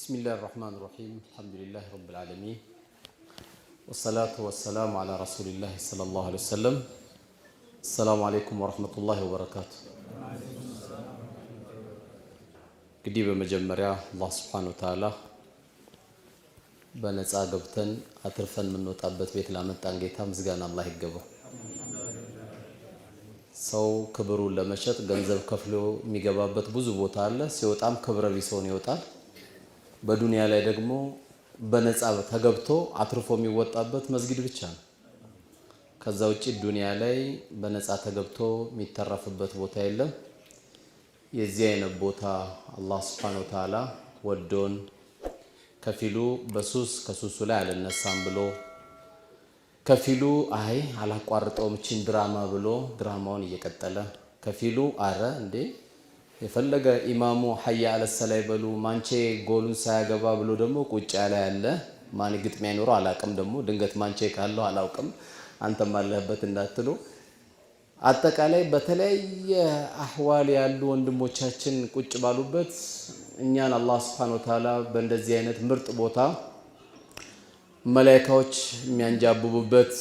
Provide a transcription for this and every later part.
بسم الله الرحمن الرحيم الحمد لله رب العالمين والصلاة والسلام على رسول الله صلى الله عليه وسلم السلام عليكم ورحمة الله وبركاته قديبة مجمريا الله سبحانه وتعالى بنصا غبتن አትርፈን ምንወጣበት ቤት ላመጣን ጌታ ምስጋና አላህ ይገባው ሰው ክብሩን ለመሸጥ ገንዘብ ከፍሎ የሚገባበት ብዙ ቦታ አለ ሲወጣም ክብረ ቢሶን ይወጣል በዱንያ ላይ ደግሞ በነጻ ተገብቶ አትርፎ የሚወጣበት መስጊድ ብቻ ነው ከዛ ውጪ ዱንያ ላይ በነጻ ተገብቶ የሚተረፍበት ቦታ የለም የዚህ አይነት ቦታ አላህ Subhanahu Wa Ta'ala ወዶን ከፊሉ በሱስ ከሱሱ ላይ አልነሳም ብሎ ከፊሉ አይ አላቋርጠውም እቺን ድራማ ብሎ ድራማውን እየቀጠለ ከፊሉ አረ እንዴ የፈለገ ኢማሙ ሐያ አለ ሰላይ በሉ ማንቼ ጎሉን ሳያገባ ብሎ ደግሞ ቁጭ ያለ ማን ግጥሚያ ይኖር አላቅም ደግሞ ድንገት ማንቼ ካለው አላውቅም አንተም አለህበት እንዳትሉ አጠቃላይ በተለያየ አህዋል ያሉ ወንድሞቻችን ቁጭ ባሉበት እኛን አላህ Subhanahu Wa Ta'ala በእንደዚህ አይነት ምርጥ ቦታ መላእክቶች የሚያንጃብቡበት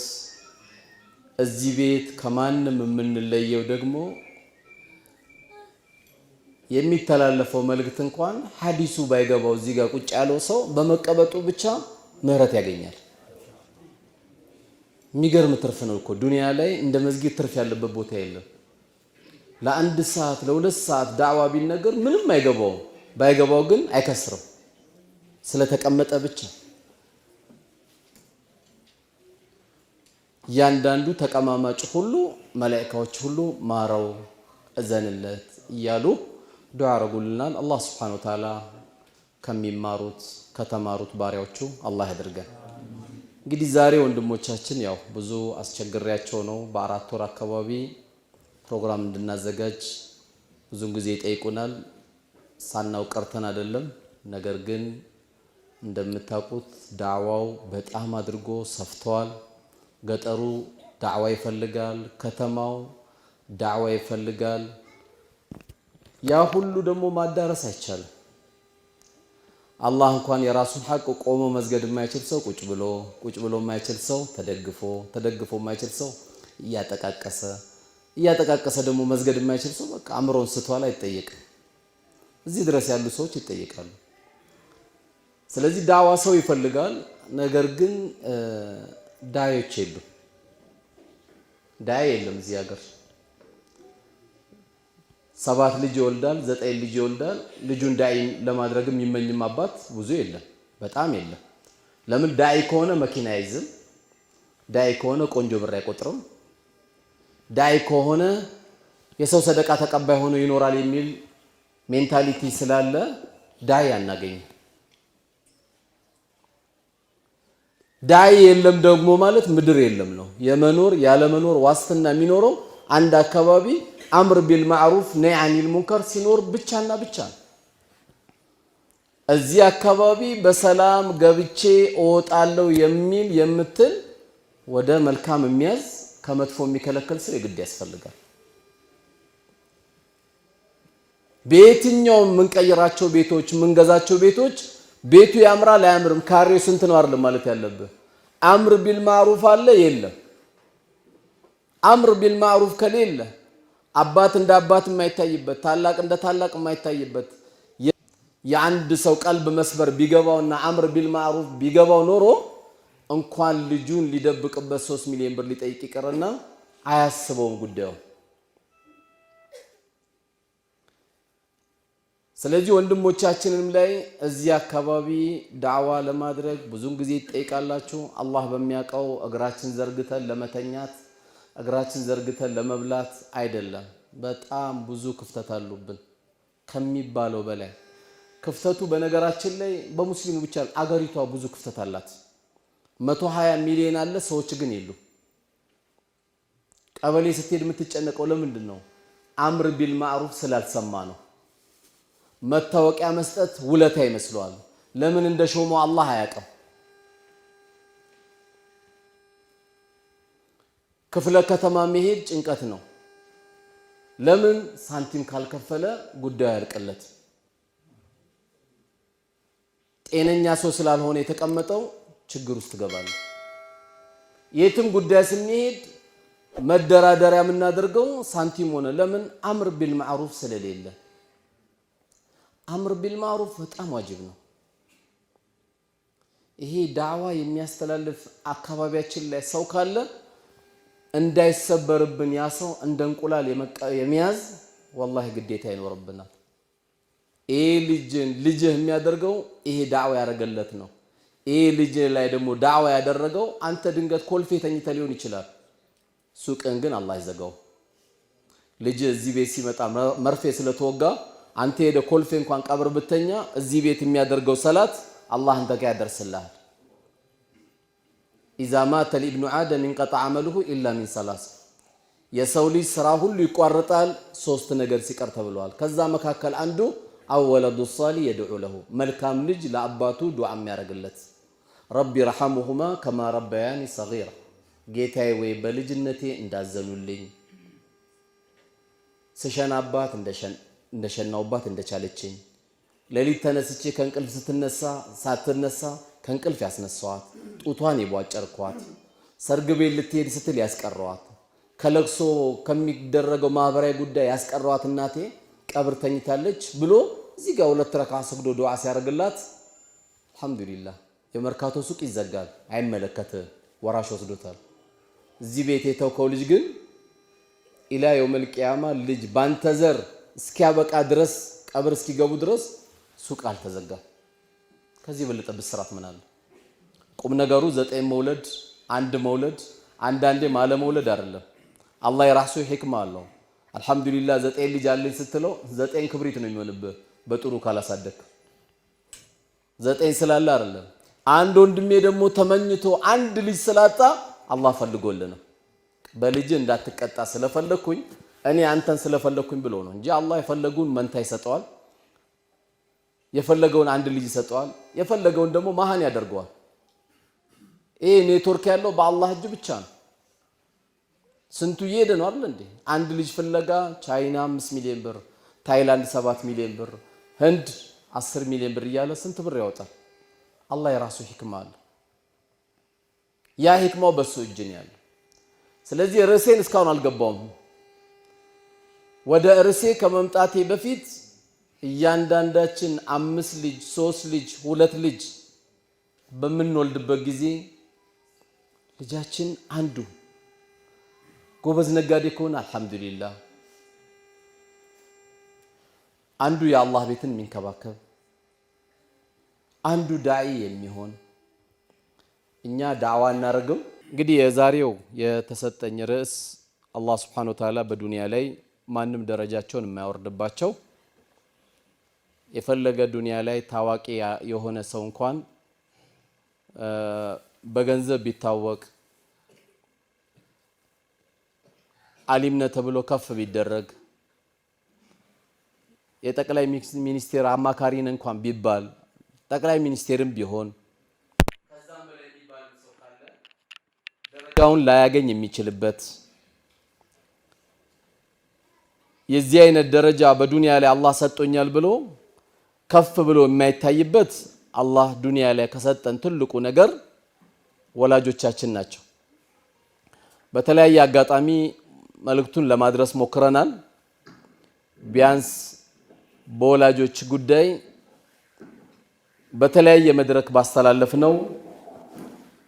እዚህ ቤት ከማንም የምንለየው ደግሞ የሚተላለፈው መልእክት እንኳን ሐዲሱ ባይገባው እዚህ ጋር ቁጭ ያለው ሰው በመቀበጡ ብቻ ምህረት ያገኛል የሚገርም ትርፍ ነው እኮ ዱንያ ላይ እንደ መስጊድ ትርፍ ያለበት ቦታ የለም ለአንድ ሰዓት ለሁለት ሰዓት ዳዕዋ ቢነገር ምንም አይገባው ባይገባው ግን አይከስርም ስለተቀመጠ ብቻ ያንዳንዱ ተቀማማጭ ሁሉ መላእክቶች ሁሉ ማራው እዘንለት ይያሉ ዱዓ አረጉልናል አላህ Subhanahu Wa Ta'ala ከሚማሩት ከተማሩት ባሪያዎቹ አላህ ያድርገን እንግዲህ ዛሬ ወንድሞቻችን ያው ብዙ አስቸግሪያቸው ነው በአራት ወር አካባቢ ፕሮግራም እንድናዘጋጅ ብዙ ጊዜ ይጠይቁናል ሳናው ቀርተን አይደለም ነገር ግን እንደምታውቁት ዳዕዋው በጣም አድርጎ ሰፍቷል ገጠሩ ዳዕዋ ይፈልጋል ከተማው ዳዕዋ ይፈልጋል ያ ሁሉ ደግሞ ማዳረስ አይቻልም አላህ እንኳን የራሱን ሐቅ ቆሞ መስገድ የማይችል ሰው ቁጭ ብሎ የማይችል ሰው ተደግፎ የማይችል ሰው እያጠቃቀሰ ደግሞ መስገድ የማይችል ሰው በቃ አምሮን ስቷል አይጠየቅም እዚህ ድረስ ያሉ ሰዎች ይጠየቃሉ ስለዚህ ዳዕዋ ሰው ይፈልጋል ነገር ግን ዳዮች የለም እዚህ ሀገር 7 ልጅ ይወልዳል 9 ልጅ ይወልዳል ልጁን ዳይ ለማድረግም ይመኝም አባት ብዙ የለም በጣም የለም ለምን ዳይ ከሆነ መኪና አይዝም ዳይ ከሆነ ቆንጆ ብር አይቆጥርም ዳይ ከሆነ የሰው ሰደቃ ተቀባይ ሆኖ ይኖራል የሚል ሜንታሊቲ ስላለ ዳይ አናገኝ ዳይ የለም ደግሞ ማለት ምድር የለም ነው የመኖር ያለ መኖር ዋስትና የሚኖረው አንድ አካባቢ አምር ቢልማዕሩፍ ነይ አኒል ሙንከር ሲኖር ብቻና ብቻ እዚህ አካባቢ በሰላም ገብቼ እወጣለሁ የሚል የምትል ወደ መልካም የሚያዝ ከመጥፎ የሚከለከል ሰው የግድ ያስፈልጋል በየትኛው ምንቀይራቸው ቤቶች ምንገዛቸው ቤቶች ቤቱ ያምራል አያምርም ካሬው ስንት ነው አይደል ማለት ያለበት አምር ቢልማዕሩፍ አለ የለም አምር ቢልማዕሩፍ ከሌለ አባት እንደ አባት የማይታይበት ታላቅ እንደ ታላቅ የማይታይበት የአንድ ሰው ቀልብ መስበር ቢገባውና አምር ቢልማዕሩፍ ቢገባው ኖሮ እንኳን ልጁን ሊደብቅበት 3 ሚሊዮን ብር ሊጠይቅ ይቀርና አያስበውም ጉዳዩ ስለዚህ ወንድሞቻችንም ላይ እዚህ አካባቢ ዳዕዋ ለማድረግ ብዙን ጊዜ ይጠይቃላችሁ አላህ በሚያቀው እግራችን ዘርግተን ለመተኛት እግራችን ዘርግተን ለመብላት አይደለም በጣም ብዙ ክፍተት አሉብን ከሚባለው በላይ ክፍተቱ በነገራችን ላይ በሙስሊሙ ብቻ አገሪቷ ብዙ ክፍተት አላት 120 ሚሊዮን አለ ሰዎች ግን የሉ ቀበሌ ስትሄድ የምትጨነቀው ለምንድን ነው አምር ቢልማዕሩፍ ስላልሰማ ነው መታወቂያ መስጠት ውለታ ይመስለዋል ለምን እንደሾመው አላህ አያውቅም ክፍለ ከተማ መሄድ ጭንቀት ነው ለምን ሳንቲም ካልከፈለ ጉዳዩ ያልቀለት ጤነኛ ሰው ስላልሆነ የተቀመጠው ችግር ውስጥ ገባል። የትም ጉዳይ ስንሄድ መደራደሪያ የምናደርገው ሳንቲም ሆነ። ለምን? አምር ቢልማዕሩፍ ስለሌለ። አምር ቢልማዕሩፍ በጣም ዋጅብ ነው። ይሄ ዳዕዋ የሚያስተላልፍ አካባቢያችን ላይ ሰው ካለ እንዳይሰበርብን ያ ሰው እንደ እንቁላል የሚያዝ ወላሂ ግዴታ ይኖርብናል። ይሄ ልጅህ የሚያደርገው ይሄ ዳዕዋ ያደረገለት ነው። ይሄ ልጅ ላይ ደግሞ ዳዕዋ ያደረገው አንተ ድንገት ኮልፌ ተኝተ ሊሆን ይችላል። ሱቅን ግን አላህ ይዘጋው። ልጅ እዚህ ቤት ሲመጣ መርፌ ስለተወጋ አንተ ሄደ ኮልፌ እንኳን ቀብር ብተኛ እዚህ ቤት የሚያደርገው ሰላት አላህ አንተ ጋር ያደርስልሃል። ኢዛ ማተ ኢብኑ አደም እንቀጣ አመሉሁ ኢላ ሚን ሰላስ። የሰው ልጅ ስራ ሁሉ ይቋረጣል ሶስት ነገር ሲቀር ተብሏል። ከዛ መካከል አንዱ አወለዱ ሷሊ የድዑ ለሁ፣ መልካም ልጅ ለአባቱ ዱዓ የሚያደርግለት። ረቢ ረሐሙሁማ ከማ ረበያኒ ሰጊራ፣ ጌታዬ ወይ በልጅነቴ እንዳዘኑልኝ፣ ስሸናባት እንደሸናውባት እንደቻለችኝ፣ ሌሊት ተነስቼ ከእንቅልፍ ሳትነሳ ከእንቅልፍ ያስነሳዋት፣ ጡቷን የቧጨርኳት፣ ሰርግ ቤት ልትሄድ ስትል ያስቀረዋት፣ ከለቅሶ ከሚደረገው ማህበራዊ ጉዳይ ያስቀረዋት እናቴ ቀብር ተኝታለች ብሎ እዚህ ጋር 2 ረካ ሰግዶ ዱዓ ሲያደርግላት አልሐምዱሊላህ። የመርካቶ ሱቅ ይዘጋል፣ አይመለከትም፣ ወራሽ ወስዶታል። እዚህ ቤት የተውከው ልጅ ግን ኢላ የውመል ቂያማ ልጅ ባንተ ዘር እስኪያበቃ ድረስ ቀብር እስኪገቡ ድረስ ሱቅ አልተዘጋም። ከዚህ በለጠ ብስራት ምን አለ? ቁም ነገሩ 9 መውለድ 1 መውለድ አንዳንዴ ማለ መውለድ አይደለም። አላህ የራሱ ህክማ አለው። አልহামዱሊላህ 9 ልጅ አለኝ ስትለው 9 ክብሪት ነው የሚሆንብህ በጥሩ ካላሳደክ። 9 ስላለ አይደለም። አንድ ወንድሜ ደግሞ ተመኝቶ 1 ልጅ ስላጣ አላህ ፈልጎልህ ነው። በልጅ እንዳትቀጣ ስለፈለኩኝ እኔ አንተን ስለፈለኩኝ ብሎ ነው እንጂ አላህ የፈለጉን መንታ ይሰጠዋል። የፈለገውን 1 ልጅ ይሰጠዋል። የፈለገውን ደግሞ መሃን ያደርገዋል። ይሄ ኔትወርክ ያለው በአላህ እጅ ብቻ ነው። ስንቱ እየሄደ ነው አይደል እንዴ? 1 ልጅ ፍለጋ ቻይና 5 ሚሊዮን ብር፣ ታይላንድ 7 ሚሊዮን ብር፣ ህንድ 10 ሚሊዮን ብር እያለ ስንት ብር ያወጣል። አላህ የራሱ ህክማ አለ። ያ ህክማው በሱ እጅ ነው ያለው። ስለዚህ ርዕሴን እስካሁን አልገባውም። ወደ ርዕሴ ከመምጣቴ በፊት እያንዳንዳችን 5 ልጅ 3 ልጅ 2 ልጅ በምንወልድበት ጊዜ ልጃችን አንዱ ጎበዝ ነጋዴ ከሆነ አልহামዱሊላህ፣ አንዱ የአላህ ቤትን የሚንከባከብ፣ አንዱ ዳዒ የሚሆን እኛ ዳዕዋ እናደርገው። እንግዲህ የዛሬው የተሰጠኝ ርዕስ አላህ Subhanahu Wa Ta'ala በዱንያ ላይ ማንም ደረጃቸውን የማያወርድባቸው የፈለገ ዱንያ ላይ ታዋቂ የሆነ ሰው እንኳን በገንዘብ ቢታወቅ አሊምነ ተብሎ ከፍ ቢደረግ የጠቅላይ ሚኒስቴር አማካሪን እንኳን ቢባል ጠቅላይ ሚኒስቴርም ቢሆን ከዛም በላይ ቢባል ሰው ካለ ደረጃውን ላያገኝ የሚችልበት የዚህ አይነት ደረጃ በዱንያ ላይ አላህ ሰጥቶኛል ብሎ ከፍ ብሎ የማይታይበት አላህ ዱንያ ላይ ከሰጠን ትልቁ ነገር ወላጆቻችን ናቸው። በተለያየ አጋጣሚ መልእክቱን ለማድረስ ሞክረናል። ቢያንስ በወላጆች ጉዳይ በተለያየ መድረክ ባስተላለፍነው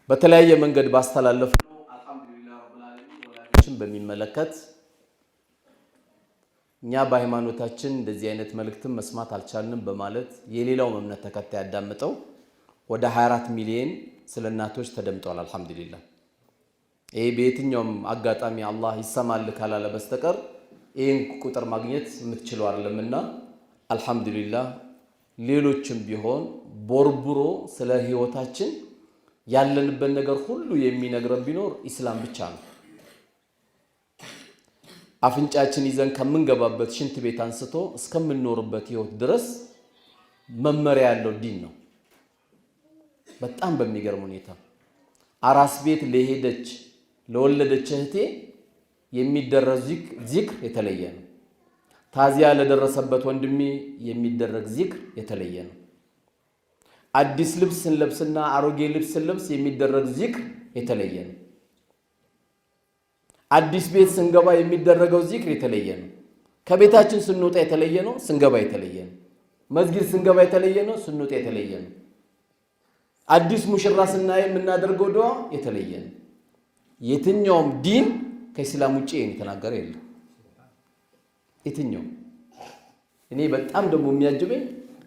በተለያየ መንገድ ባስተላለፍነው አልহামዱሊላህ ረብል ዓለሚን ወላጆችን በሚመለከት እኛ በሃይማኖታችን እንደዚህ አይነት መልእክትን መስማት አልቻልንም በማለት የሌላው እምነት ተከታይ ያዳምጠው ወደ 24 ሚሊዮን ስለናቶች ተደምጠዋል። አልহামዱሊላህ ይሄ በየትኛውም አጋጣሚ አላህ ይሰማል ካላለ በስተቀር ይሄን ቁጥር ማግኘት የምትችሉ አይደለምና አልহামዱሊላህ ሌሎችም ቢሆን ቦርቡሮ ስለ ህይወታችን ያለንበት ነገር ሁሉ የሚነግረን ቢኖር ኢስላም ብቻ ነው። አፍንጫችን ይዘን ከምንገባበት ሽንት ቤት አንስቶ እስከምንኖርበት ህይወት ድረስ መመሪያ ያለው ዲን ነው። በጣም በሚገርም ሁኔታ አራስ ቤት ለሄደች ለወለደች እህቴ የሚደረግ ዚክር የተለየ ነው። ታዚያ ለደረሰበት ወንድሜ የሚደረግ ዚክር የተለየ ነው። አዲስ ልብስ እንለብስና አሮጌ ልብስ እንለብስ የሚደረግ ዚክር የተለየ ነው። አዲስ ቤት ስንገባ የሚደረገው ዚክር የተለየ ነው። ከቤታችን ስንወጣ የተለየ ነው፣ ስንገባ የተለየ ነው። መስጊድ ስንገባ የተለየ ነው፣ ስንወጣ የተለየ ነው። አዲስ ሙሽራ ስናይ የምናደርገው ዱዓ የተለየ ነው። የትኛውም ዲን ከእስላም ውጪ የተናገረ የለም። የትኛው እኔ በጣም ደግሞ የሚያጅበኝ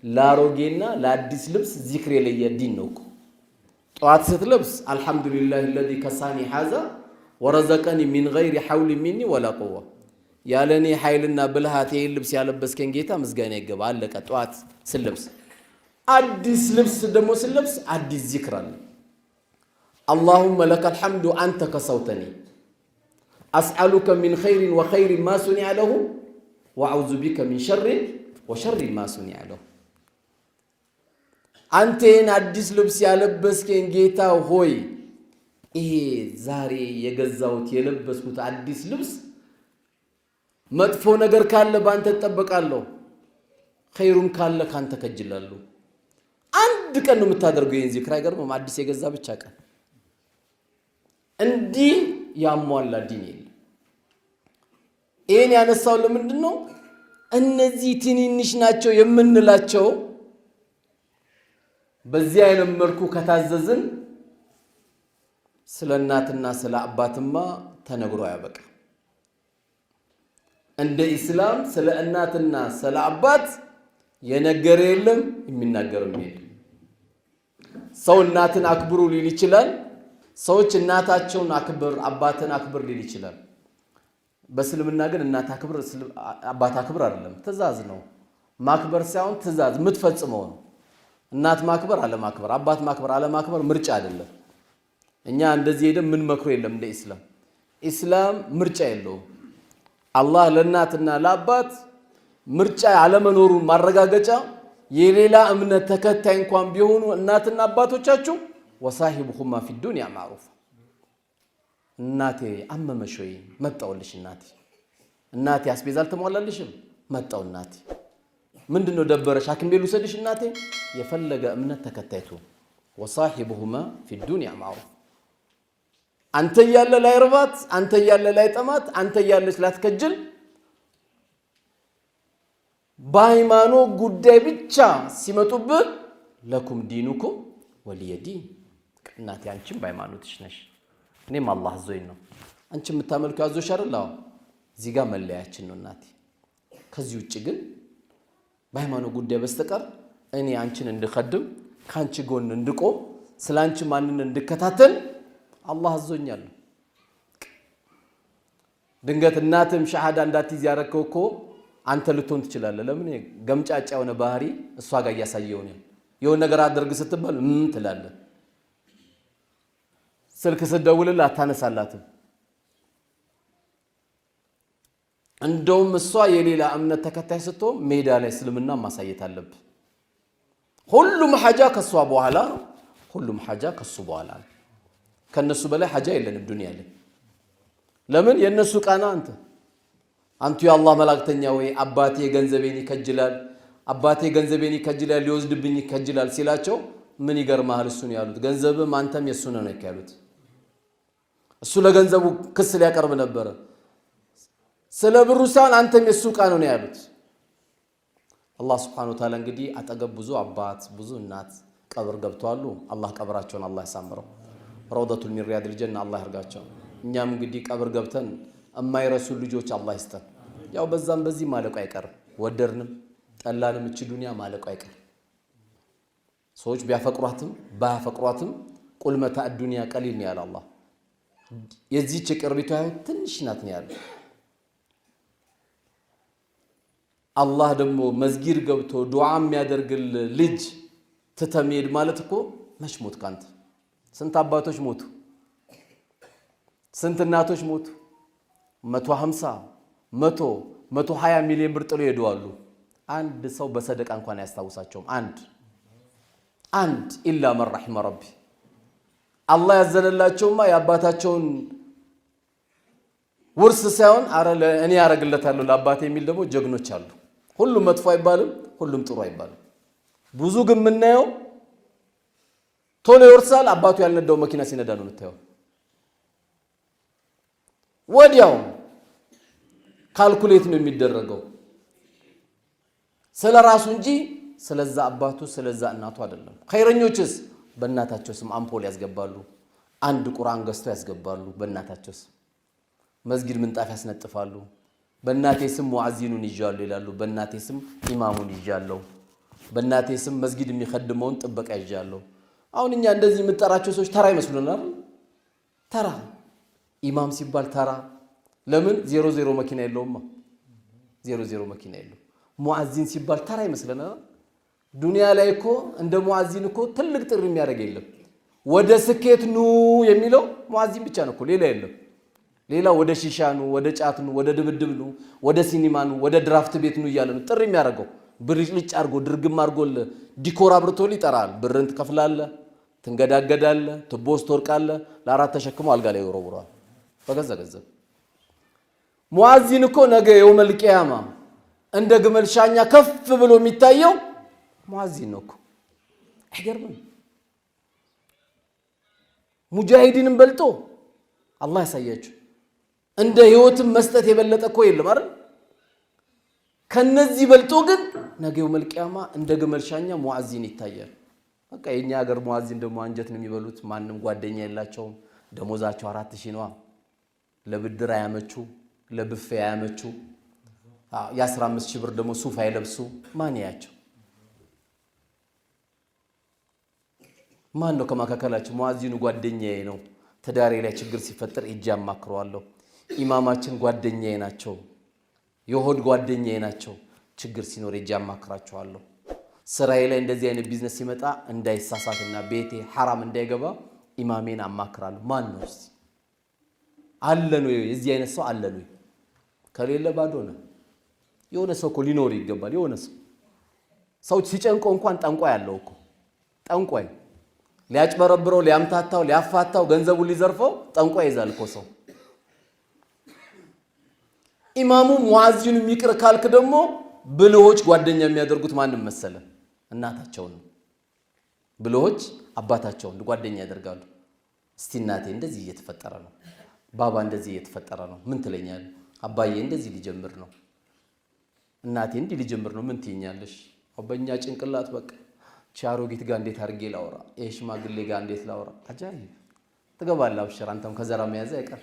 ለአሮጌና ለአዲስ ልብስ ዚክር የለየ ዲን ነው እኮ። ጠዋት ስትለብስ አልሐምዱሊላህ الذي كساني هذا ورزقني من غير حول مني ولا قوة ያለኔ ኃይልና ብልሃት ይሄን ልብስ ያለበስከኝ ጌታ ምስጋና ይገባ። አለቀ። ጠዋት ስለብስ አዲስ ልብስ ደግሞ ስለብስ አዲስ ዚክር አለ። اللهم لك الحمد أنت كسوتني أسألك من خير وخير ما صنع له وأعوذ بك من شر وشر ما صنع له አንተን አዲስ ልብስ ያለበስከኝ ጌታ ሆይ ይሄ ዛሬ የገዛውት የለበስኩት አዲስ ልብስ መጥፎ ነገር ካለ ባንተ ተጠበቃለሁ፣ ኸይሩን ካለ ካንተ ከጅላለሁ። አንድ ቀን ነው የምታደርገው ይሄን ዚክር። አይገርምም? አዲስ የገዛ ብቻ ቀን እንዲህ ያሟላ ዲን የለም። ይሄን ያነሳው ለምንድን ነው? እነዚህ ትንንሽ ናቸው የምንላቸው በዚህ አይነት መልኩ ከታዘዝን ስለ እናትና ስለ አባትማ ተነግሮ ያበቃ። እንደ ኢስላም ስለ እናትና ስለ አባት የነገረ የለም፣ የሚናገርም የለም። ሰው እናትን አክብሩ ሊል ይችላል። ሰዎች እናታቸውን አክብር አባትን አክብር ሊል ይችላል። በእስልምና ግን እናት አክብር አባት አክብር አይደለም፣ ትእዛዝ ነው። ማክበር ሳይሆን ትእዛዝ የምትፈጽመው ነው። እናት ማክበር አለማክበር፣ አባት ማክበር አለማክበር ምርጫ አይደለም። እኛ እንደዚህ ሄደን ምን መክሮ የለም። እንደ ኢስላም ምርጫ የለውም። አላህ ለእናትና ለአባት ምርጫ አለመኖሩን ማረጋገጫ የሌላ እምነት ተከታይ እንኳን ቢሆኑ እናትና አባቶቻችሁ ወሳሂቡሁማ ፊ ዱንያ ማዕሩፍ። እናቴ አመመሽ ወይ? መጣውልሽ እናቴ አስቤዛ አልተሟላልሽም? መጣው እናቴ። ምንድነው ደበረሽ? ሐኪም ቤት ልውሰድሽ እናቴ? የፈለገ እምነት ተከታይቱ ወሳሂቡሁማ ፊ ዱንያ ማዕሩፍ። አንተ ያለ ላይ ርባት፣ አንተ ያለ ላይ ጠማት፣ አንተ ያለች ላትከጅል በሃይማኖት ጉዳይ ብቻ ሲመጡብህ ለኩም ዲኑኩም ወሊየ ዲን። እናቴ አንቺም በሃይማኖትሽ ነሽ፣ እኔም አላህ አዞኝ ነው። አንቺ የምታመልከው አዞሽ አይደል? አዎ፣ እዚህ ጋር መለያችን ነው እናቴ። ከዚህ ውጭ ግን በሃይማኖት ጉዳይ በስተቀር እኔ አንቺን እንድኸድም ካንቺ ጎን እንድቆም ስላንቺ ማንነት እንድከታተል አላህ አዞኛል። ድንገት እናትም ሸሃዳ እንዳትይዝ ያረከው እኮ አንተ ልትሆን ትችላለህ። ለምን? ገምጫጫ የሆነ ባህሪ እሷ ጋር እያሳየው ነው። የሆነ ነገር አድርግ ስትባል ትላለህ። ስልክ ስትደውልልህ አታነሳላትም። እንደውም እሷ የሌላ እምነት ተከታይ ስትሆን ሜዳ ላይ እስልምና ማሳየት አለብህ። ሁሉም ሐጃ ከሷ በኋላ ነው። ሁሉም ሐጃ ከሱ በኋላ ነው። ከነሱ በላይ ሐጃ የለንም ዱንያ ላይ። ለምን? የነሱ ቃና አንቱ የአላህ መላእክተኛ ወይ አባቴ ገንዘቤን ይከጅላል፣ አባቴ ገንዘቤን ይከጅላል፣ ሊወስድብኝ ይከጅላል ሲላቸው ምን ይገርማል? እሱን ያሉት ገንዘብም አንተም የሱ ነው ያሉት። እሱ ለገንዘቡ ክስ ሊያቀርብ ነበር። ስለ ብሩ ሳይሆን አንተም የሱ ቃና ነው ያሉት። አላህ Subhanahu Wa Ta'ala እንግዲህ አጠገብ ብዙ አባት ብዙ እናት ቀብር ገብተዋል። አላህ ቀብራቸውን አላህ ያሳምረው። ረውደቱል ሚን ሪያዲል ጀና አላህ ያርጋቸው። እኛም እንግዲህ ቀብር ገብተን የማይረሱ ልጆች አላህ ይስጠን። ያው በዛም በዚህ ማለቁ አይቀርም። ወደርንም ጠላንም እቺ ዱንያ ማለቁ አይቀርም። ሰዎች ቢያፈቅሯትም ባያፈቅሯትም ቁልመታ ዱንያ ቀሊል ነው ያለ አላህ። የዚህች ቅርቢቷ ትንሽ ናት ነው ያለ አላህ። ደግሞ መስጊድ ገብቶ ዱዓ የሚያደርግል ልጅ ተተሚድ ማለት እኮ መሽሞት ካንተ ስንት አባቶች ሞቱ፣ ስንት እናቶች ሞቱ። 150 100 120 ሚሊዮን ብር ጥሎ ይሄዳሉ። አንድ ሰው በሰደቃ እንኳን ያስታውሳቸውም። አንድ ኢላ መን ረሒመ ረቢ። አላህ ያዘነላቸውማ የአባታቸውን ውርስ ሳይሆን አረ እኔ ያረግለታለሁ ለአባቴ የሚል ደግሞ ጀግኖች አሉ። ሁሉም መጥፎ አይባልም፣ ሁሉም ጥሩ አይባልም። ብዙ ግን የምናየው ቶሎ ይወርሳል። አባቱ ያልነዳው መኪና ሲነዳ ነው የምታየው። ወዲያው ካልኩሌት ነው የሚደረገው ስለራሱ እንጂ ስለዛ አባቱ ስለዛ እናቱ አይደለም። ኸይረኞችስ በእናታቸው ስም አምፖል ያስገባሉ። አንድ ቁርአን ገዝተው ያስገባሉ በእናታቸው ስም። መስጊድ ምንጣፍ ያስነጥፋሉ። በእናቴ ስም ሙአዚኑን ይዣሉ ይላሉ። በእናቴ ስም ኢማሙን ይዣለሁ። በእናቴ ስም መስጊድ የሚخدመውን ጥበቃ ይዣለሁ። አሁን እኛ እንደዚህ የምንጠራቸው ሰዎች ተራ ይመስሉናል። ተራ ኢማም ሲባል ተራ ለምን 00 መኪና የለውማ 00 መኪና የለው። ሙአዚን ሲባል ተራ ይመስለናል። ዱንያ ላይ እኮ እንደ ሙአዚን እኮ ትልቅ ጥሪ የሚያደርግ የለም። ወደ ስኬት ኑ የሚለው ሙአዚን ብቻ ነው እኮ ሌላ የለም። ሌላ ወደ ሺሻ ኑ፣ ወደ ጫት ኑ፣ ወደ ድብድብ ኑ፣ ወደ ሲኒማ ኑ፣ ወደ ድራፍት ቤት ኑ እያለ ነው ጥሪ የሚያደርገው። ብልጭልጭ አድርጎ ድርግም አድርጎል ዲኮር አብርቶል ይጠራል። ብርን ትከፍላለህ፣ ትንገዳገዳለህ፣ ትቦ ውስጥ ትወርቃለህ። ለአራት ተሸክሞ አልጋ ላይ ይወረውራል በገዛ ገንዘብ። ሙአዚን እኮ ነገ የውመል ቂያማ እንደ ግመል ሻኛ ከፍ ብሎ የሚታየው ሙአዚን ነው እኮ። አይገርምም? ሙጃሂዲንም በልጦ አላህ ያሳያችሁ። እንደ ህይወትም መስጠት የበለጠ እኮ የለም አይደል? ከነዚህ በልጦ ግን ነገ የውመል ቂያማ እንደ ግመል ሻኛ ሙአዚን ይታያል። በቃ የኛ ሀገር ሙአዚን ደግሞ አንጀት ነው የሚበሉት። ማንም ጓደኛ የላቸውም። ደሞዛቸው 4000 ነው። ለብድር አያመቹ፣ ለብፌ አያመቹ። የ15000 ብር ደግሞ ሱፍ አይለብሱ። ማን ያያቸው? ማን ነው ከማካከላቸው? ሙአዚኑ ጓደኛዬ ነው። ተዳሪ ላይ ችግር ሲፈጠር እጅ አማክረዋለሁ። ኢማማችን ጓደኛዬ ናቸው። የሆድ ጓደኛዬ ናቸው። ችግር ሲኖር እጅ አማክራቸዋለሁ። ስራዬ ላይ እንደዚህ አይነት ቢዝነስ ሲመጣ እንዳይሳሳትና ቤቴ ሐራም እንዳይገባ ኢማሜን አማክራለሁ። ማን ነው እስቲ? አለ ነው የዚህ አይነት ሰው አለ ነው? ከሌለ ባዶ ነው። የሆነ ሰው እኮ ሊኖር ይገባል። የሆነ ሰው ሲጨንቀው እንኳን ጠንቋይ ያለው እኮ ጠንቋይ ሊያጭበረብረው፣ ሊያምታታው፣ ሊያፋታው፣ ገንዘቡን ሊዘርፈው ጠንቋይ ይዛል እኮ ሰው። ኢማሙ ሙአዚኑ የሚቅር ካልክ ደግሞ ብልሆች ጓደኛ የሚያደርጉት ማንም መሰለ? እናታቸውን ነው። ብልሆች አባታቸውን ጓደኛ ያደርጋሉ። እስቲ እናቴ እንደዚህ እየተፈጠረ ነው፣ ባባ እንደዚህ እየተፈጠረ ነው፣ ምን ትለኛለህ? አባዬ እንደዚህ ሊጀምር ነው፣ እናቴ እንዲህ ሊጀምር ነው፣ ምን ትይኛለሽ? በእኛ ጭንቅላት በቃ ቻሮጊት ጋር እንዴት አድርጌ ላውራ፣ ሽማግሌ ጋር እንዴት ላውራ? አጃይብ ትገባለህ። አብሽር አንተም ከዘራ መያዝ አይቀር፣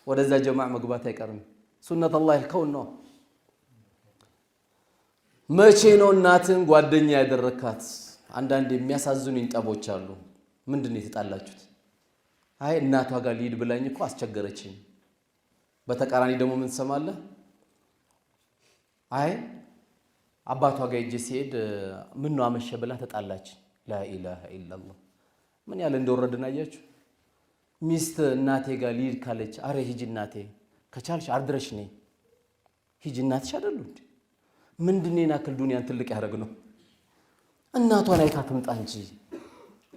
ወደዛ ጀማዕ መግባት አይቀርም። ሱነት አላህ ይልከውን ነው። መቼ ነው እናትን ጓደኛ ያደረካት? አንዳንድ የሚያሳዝኑኝ ጠቦች አሉ። ምንድን ነው የተጣላችሁት? አይ እናቷ ጋር ልሂድ ብላኝ እኮ አስቸገረችኝ። በተቃራኒ ደግሞ ምን ትሰማለህ? አይ አባቷ ጋር ሂጄ ሲሄድ ምን ነው አመሸ ብላ ተጣላች። ላኢላሃ ኢላላህ ምን ያለ እንደወረድን አያችሁ። ሚስት እናቴ ጋር ልሂድ ካለች አረ ሂጂ እናቴ ከቻልሽ አድረሽ ነኝ ሂጂ እናትሽ አይደሉ እንዴ? ምንድነው የናክል ዱንያን ትልቅ ያደርግ ነው? እናቷን አይታ ትምጣ እንጂ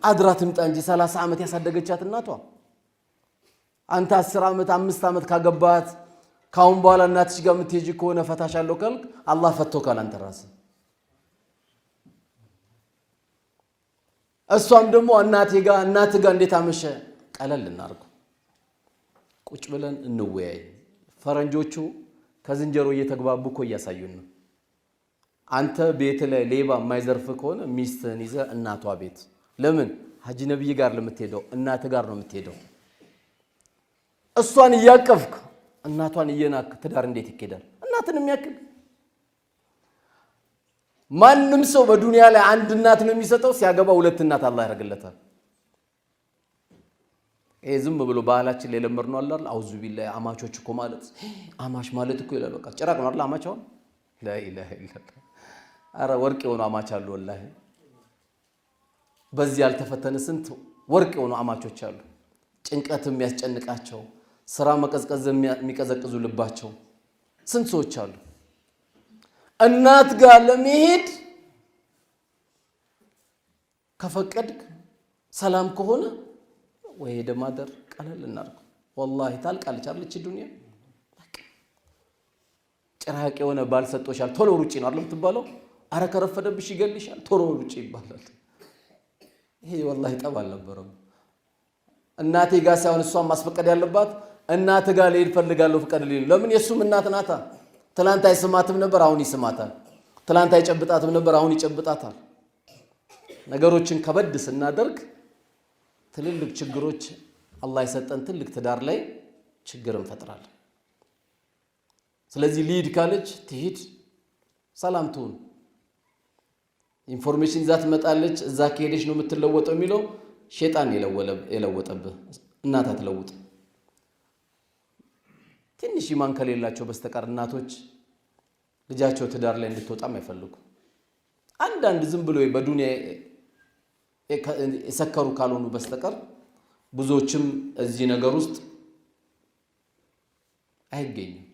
አድራ ትምጣ እንጂ 30 ዓመት ያሳደገቻት እናቷ። አንተ 10 ዓመት 5 ዓመት ካገባት ካሁን በኋላ እናትሽ ጋር የምትሄጂ ከሆነ ፈታሻለሁ ካልክ አላህ ፈቶካል አንተ ራስህ። እሷም ደግሞ እናት ጋር እንዴት አመሸ ቀለል እናርገው፣ ቁጭ ብለን እንወያይ። ፈረንጆቹ ከዝንጀሮ እየተግባቡ እኮ እያሳዩን ነው። አንተ ቤት ላይ ሌባ የማይዘርፍ ከሆነ ሚስትህን ይዘህ እናቷ ቤት ለምን ሀጂ ነብይ ጋር ለምትሄደው እናት ጋር ነው የምትሄደው። እሷን እያቀፍክ እናቷን እየናክ ትዳር እንዴት ይኬዳል? እናትን የሚያክል ማንም ሰው በዱንያ ላይ አንድ እናት ነው የሚሰጠው። ሲያገባ 2 እናት አላህ ያደርግለታል። ይሄ ዝም ብሎ ባህላችን ላይ ለመርነው አይደል? አውዙ ቢላሂ አማቾች እኮ ማለት አማች ማለት እኮ ይላል። በቃ ጭራቅ ነው አይደል? አማቻው ላኢላሃ ኢላላህ። አረ ወርቅ የሆኑ አማች አሉ ወላሂ። በዚህ ያልተፈተነ ስንት ወርቅ የሆኑ አማቾች አሉ። ጭንቀትም የሚያስጨንቃቸው ስራ መቀዝቀዝ የሚቀዘቅዙ ልባቸው ስንት ሰዎች አሉ። እናት ጋር ለመሄድ ከፈቀድክ ሰላም ከሆነ ወይ ደማደር ቀለል እናርገው። ወላሂ ታልቃለች አይደል ዱንያ። ጭራቅ የሆነ ባል ሰጥቶሻል ቶሎ ሩጪ ነው አይደል የምትባለው? አረ ከረፈደብሽ ይገልሻል ቶሎ ሩጪ ይባላል። ይሄ ወላሂ ጠብ አልነበረም። እናቴ ጋር ሳይሆን እሷን ማስፈቀድ ያለባት እናት ጋር ልሄድ ፈልጋለሁ ፍቀድልኝ። ለምን የሱም እናት ናታ። ትላንት አይስማትም ነበር፣ አሁን ይስማታል። ትላንት አይጨብጣትም ነበር፣ አሁን ይጨብጣታል። ነገሮችን ከበድ ስናደርግ ትልልቅ ችግሮች አላህ የሰጠን ትልቅ ትዳር ላይ ችግር እንፈጥራለን። ስለዚህ ልሂድ ካለች ትሂድ፣ ሰላም ትሁን። ኢንፎርሜሽን ይዛ ትመጣለች፣ እዛ ከሄደች ነው የምትለወጠው የሚለው ሸይጣን የለወጠብህ፣ እናት አትለውጥ። ትንሽ ኢማን ከሌላቸው በስተቀር እናቶች ልጃቸው ትዳር ላይ እንድትወጣም አይፈልጉም። አንዳንድ ዝም ብሎ በዱንያ የሰከሩ ካልሆኑ በስተቀር ብዙዎችም እዚህ ነገር ውስጥ አይገኙም።